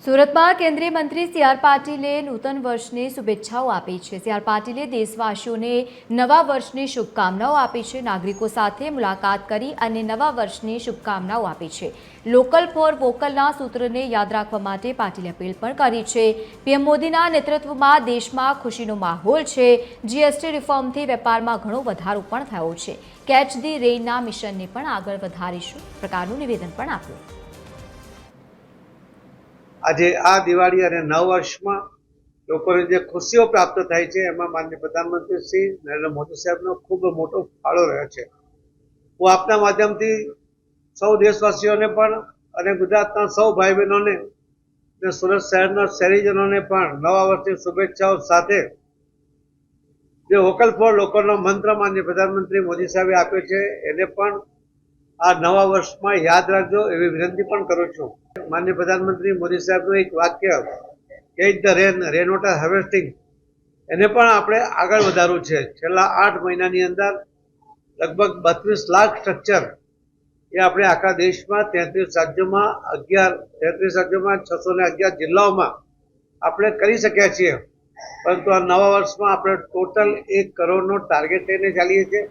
સુરતમાં કેન્દ્રીય મંત્રી સી.આર. પાટીલે નૂતન વર્ષની શુભેચ્છાઓ આપી છે। સી.આર. પાટીલે દેશવાસીઓને નવા વર્ષની શુભકામનાઓ આપી છે। નાગરિકો સાથે મુલાકાત કરી અને નવા વર્ષની શુભકામનાઓ આપી છે। લોકલ ફોર વોકલના સૂત્રને યાદ રાખવા માટે પાટીલે અપીલ પણ કરી છે। પીએમ મોદીના નેતૃત્વમાં દેશમાં ખુશીનો માહોલ છે। જીએસટી રિફોર્મથી વેપારમાં ઘણો વધારો પણ થયો છે। કેચ ધી રેઇનના મિશનને પણ આગળ વધારીશું પ્રકારનું નિવેદન પણ આપ્યું। આજે આ દિવાળી અને નવ વર્ષમાં લોકોને જે ખુશીઓ પ્રાપ્ત થાય છે એમાં માનનીય પ્રધાનમંત્રી શ્રી નરેન્દ્ર મોદી સાહેબનો ખૂબ મોટો ફાળો રહ્યો છે। હું આપના માધ્યમથી સૌ દેશવાસીઓને પણ અને ગુજરાતના સૌ ભાઈ બહેનોને અને સુરત શહેરના શહેરીજનોને પણ નવા વર્ષની શુભેચ્છાઓ સાથે જે વોકલ ફોર લોકલનો મંત્ર માનનીય પ્રધાનમંત્રી મોદી સાહેબે આપ્યો છે એને પણ આ નવા વર્ષમાં યાદ રાખજો એવી વિનંતી પણ કરું છું। માનનીય પ્રધાનમંત્રી મોદી સાહેબનું એક વાક્ય catch the rain, rain water harvesting, એને પણ આપણે આગળ વધારવું છે। છેલ્લા 8 મહિનાની અંદર લગભગ 32 લાખ સ્ટ્રક્ચર એ આપણે આખા દેશમાં 33 રાજ્યોમાં 611 જિલ્લાઓમાં આપણે કરી શક્યા છીએ। પરંતુ આ નવા વર્ષમાં આપણે ટોટલ 1 કરોડનો ટાર્ગેટ લઈને ચાલીએ છીએ।